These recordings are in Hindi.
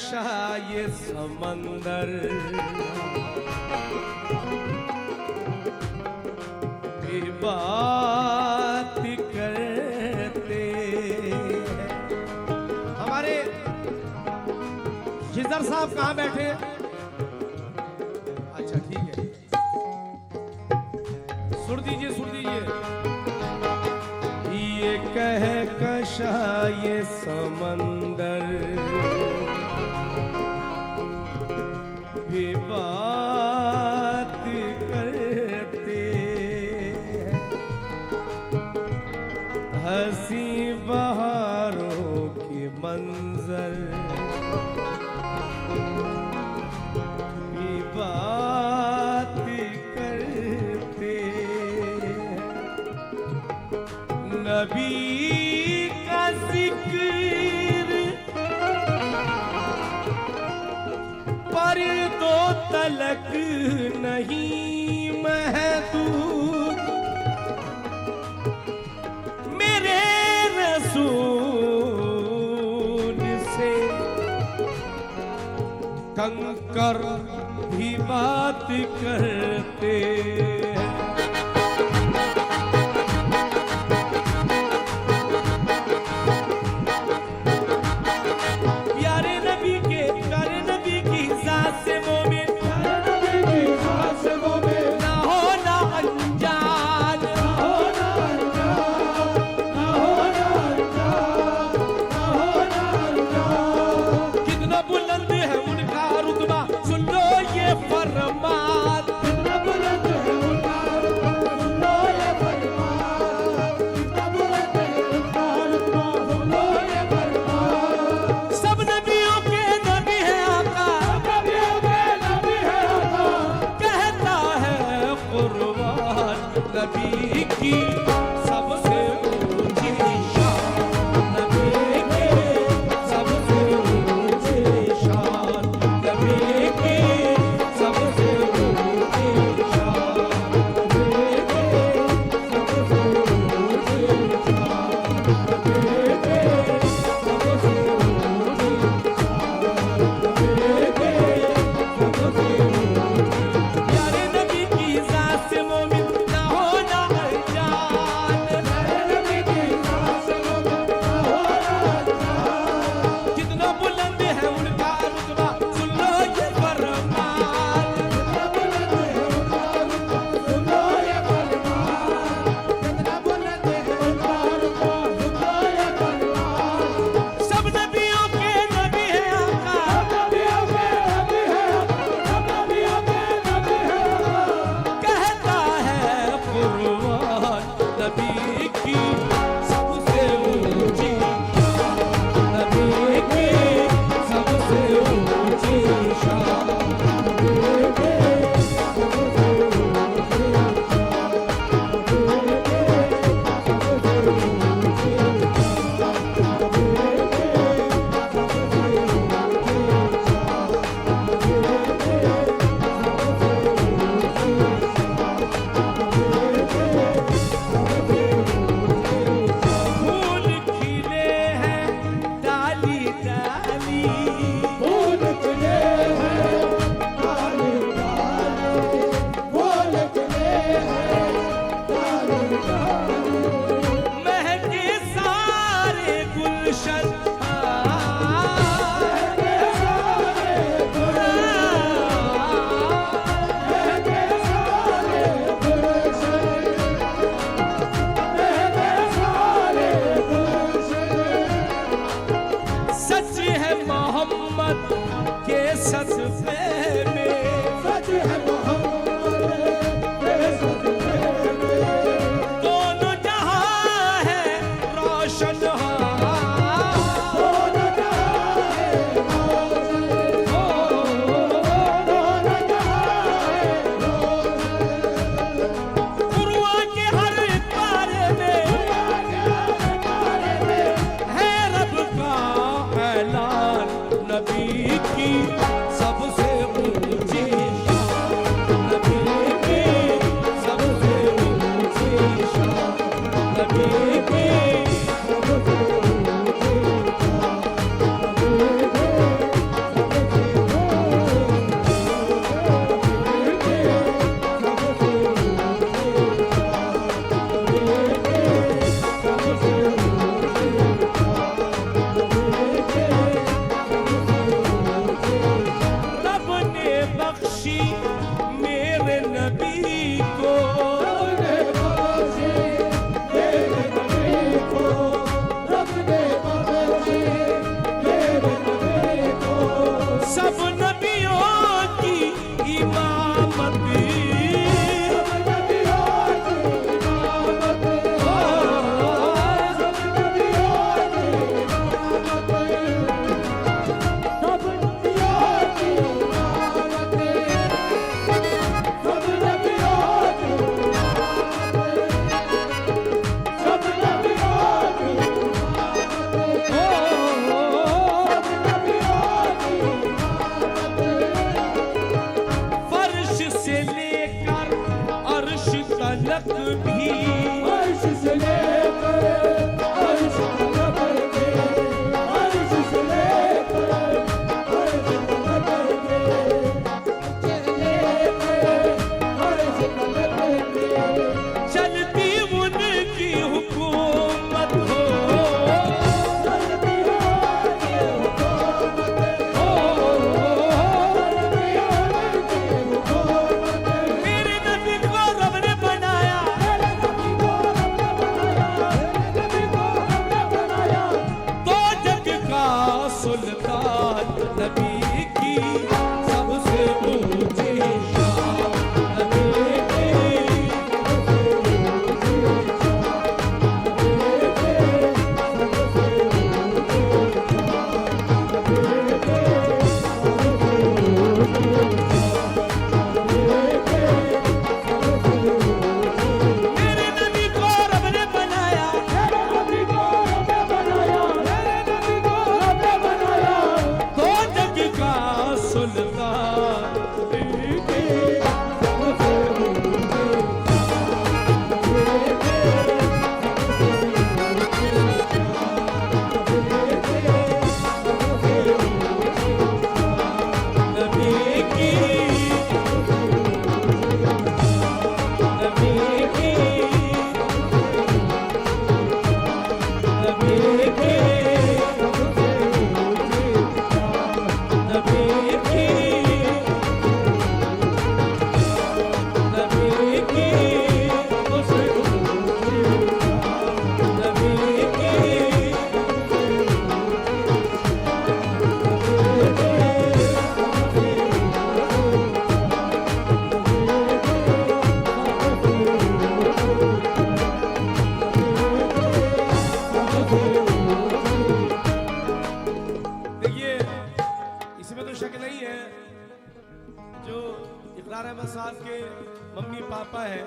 कशा ये समंदर की बात करते हैं। हमारे खिजर साहब कहाँ बैठे हैं? अच्छा ठीक है, सुन दीजिए सुन दीजिए। ये कह कशा ये समंदर भी बात करते हैं। हंसी बहारों की मंजर भी बात करते हैं। नबी का जिक्र पर दो तलक नहीं महदूद। मेरे रसूल से कंकर भी बात करते हैं। प्यारे नबी की जात से मोमिन ना हो ना अनजान, कितना बुलंद है उनका रुतबा, सुन लो ये फरमान। कितना बुलंद है तक भी, अर्श से लेकर अर्श तक के, अर्श से लेकर अर्श तक के, चले अर्श तक के, चलती उनकी हुकूमत हो, चलती उनकी हुकूमत हो, चलती उनकी हुकूमत, मेरे नबी को रब ने बनाया, मेरे नबी को रब ने बनाया, मेरे नबी को रब ने बनाया, तो जग का सुल्तान नबी की सबसे ऊंची शान, नबी की मेरे नबी को रब ने बनाया, मेरे नबी को रब ने बनाया, मेरे नबी को रब ने बनाया, तो जग का सुल्तान नबी की नबी की नबी की नबी की नबी की नबी की नबी की देखिए, इसमें तो शक नहीं है, जो इकरार अहमद साहब के मम्मी पापा हैं,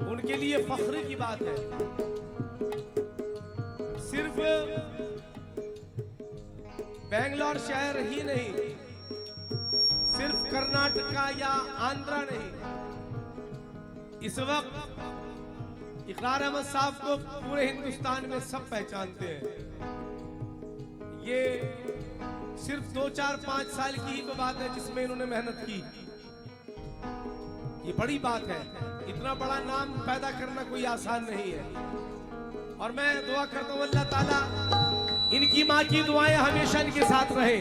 उनके लिए फख्र की बात है। सिर्फ बेंगलोर शहर ही नहीं, सिर्फ कर्नाटका या आंध्रा नहीं, इस वक्त इकरार अहमद साहब को पूरे हिंदुस्तान में सब पहचानते हैं। ये सिर्फ 2, 4, 5 साल की ही तो बात है जिसमें इन्होंने मेहनत की। ये बड़ी बात है, इतना बड़ा नाम पैदा करना कोई आसान नहीं है। और मैं दुआ करता हूँ अल्लाह ताला इनकी माँ की दुआएं हमेशा इनके साथ रहे,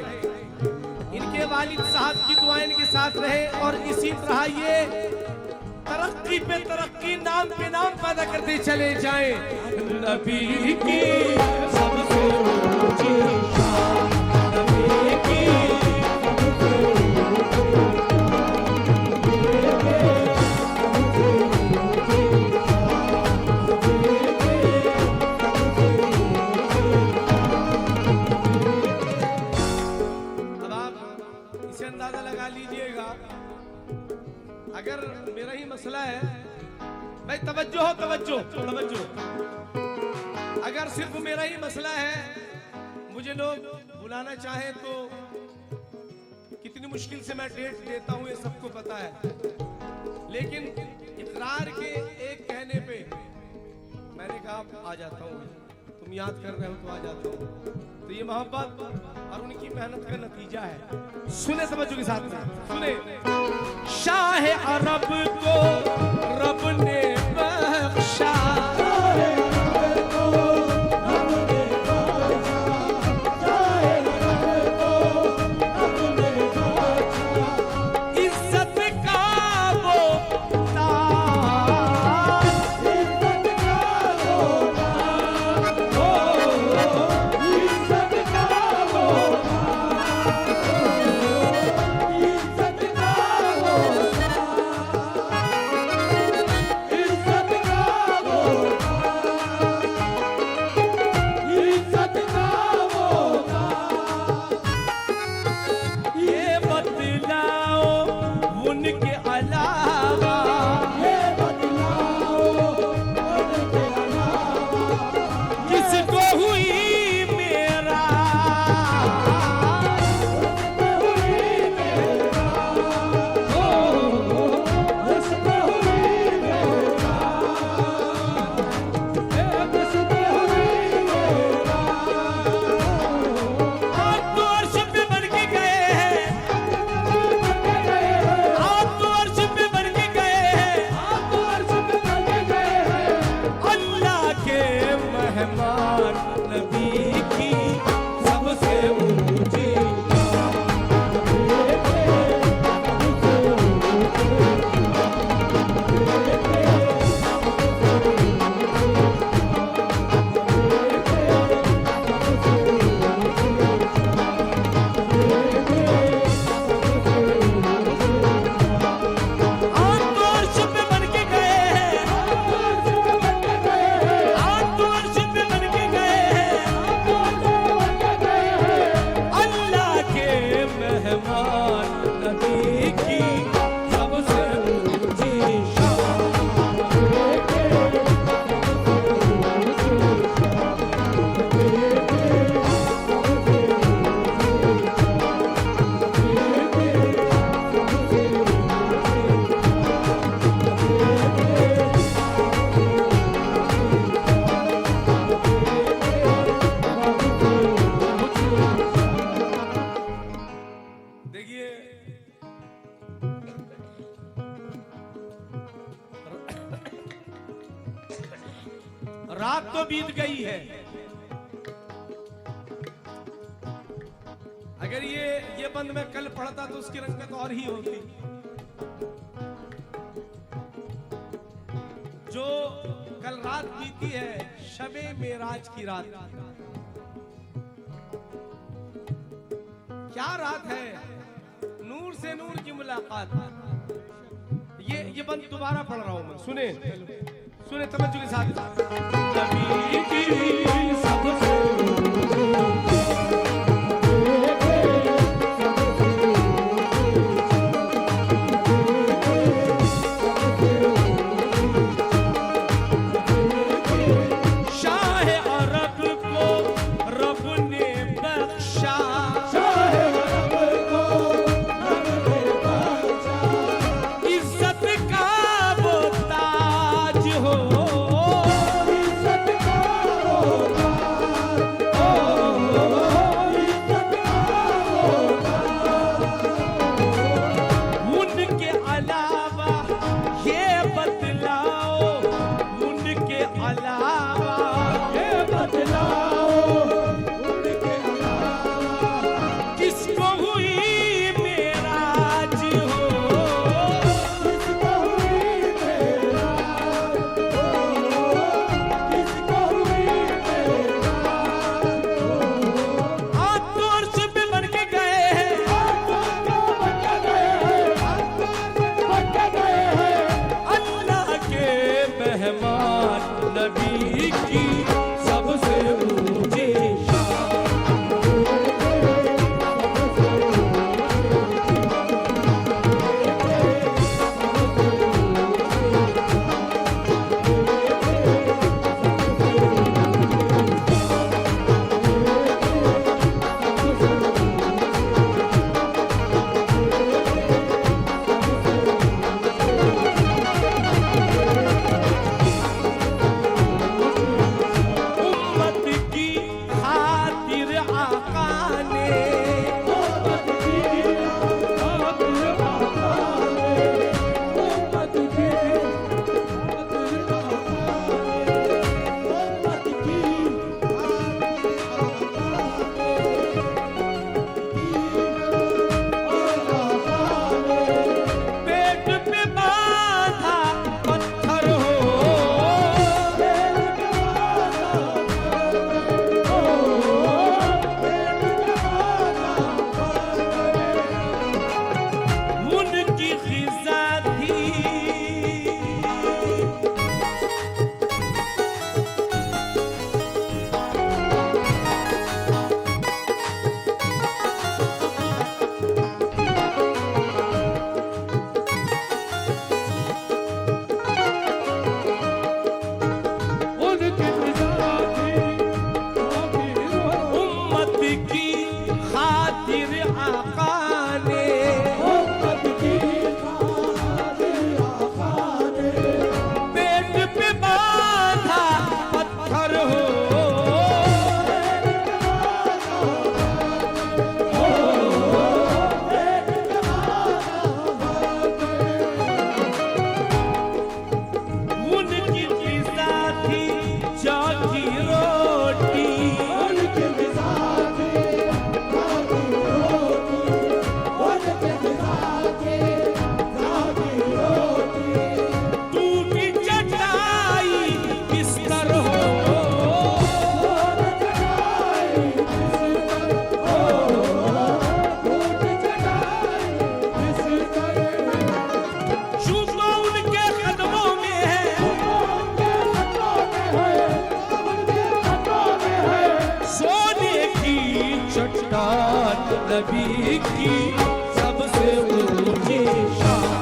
इनके वालिद साहब की दुआएं इनके साथ रहे, और इसी तरह ये तरक्की पे तरक्की, नाम पे नाम पैदा करते चले जाएं। नबी की सबसे ऊंची शान, नबी की अब आप इसे अंदाजा लगा लीजिएगा, अगर मेरा ही मसला है, भाई तवज्जो हो, तवज्जो तवज्जो, अगर सिर्फ मेरा ही मसला है, मुझे लोग बुलाना चाहे तो कितनी मुश्किल से मैं डेट देता हूँ, ये सबको पता है। लेकिन इकरार के एक कहने पे मैंने कहा आ जाता हूँ, तुम याद कर रहे हो तो आ जाता हूँ। तो ये मोहब्बत और उनकी मेहनत का नतीजा है। सुने तवज्जो के साथ में, सुने। शाह अरब को रब ने बख्शा, इज्जत का वो ताज, इज्जत का वो ताज, इज्जत का वो ताज, इज्जत का वो ताज, रात तो बीत गई है। अगर ये बंद मैं कल पढ़ता तो उसकी रंगत और ही होती। जो कल रात बीती है, शबे मेराज की रात। क्या रात है? नूर से नूर की मुलाकात। ये बंद दोबारा पढ़ रहा हूं मैं, सुने सुने तवज्जो के साथ। नबी की सबसे नबी की सबसे ऊंची शान।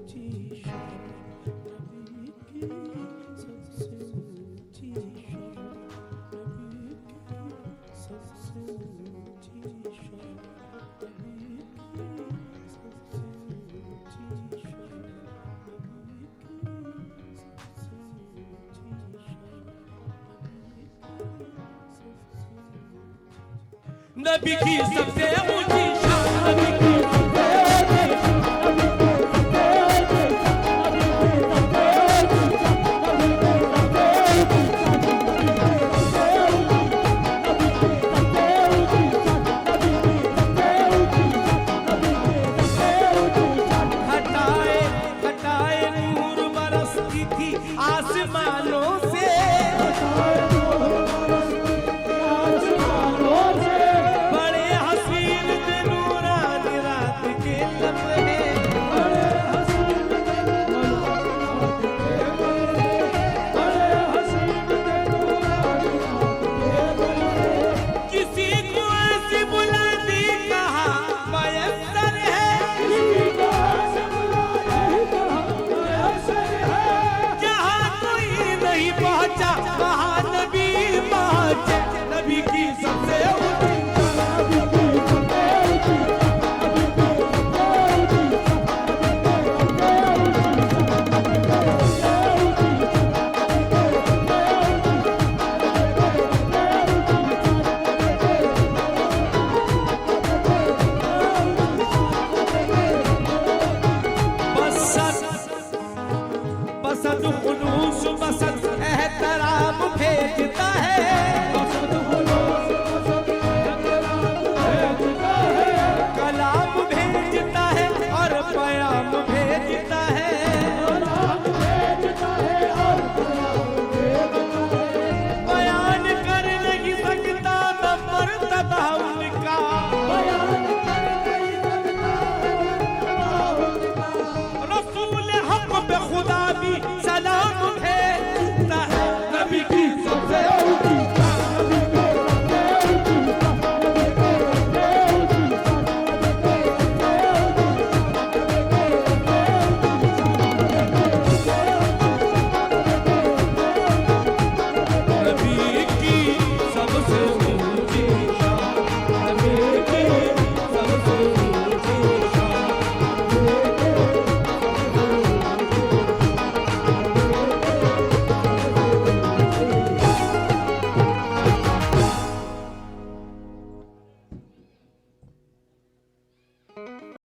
जी नबी की सबसे ऊंची शान, नबी की आसमानों से बड़े हसीन थे नूरानी रात के लम्हे, किसी को ऐसी बुलंदी कहा मयस्सर है, जहाँ कोई नहीं पहुंचा वहाँ नबी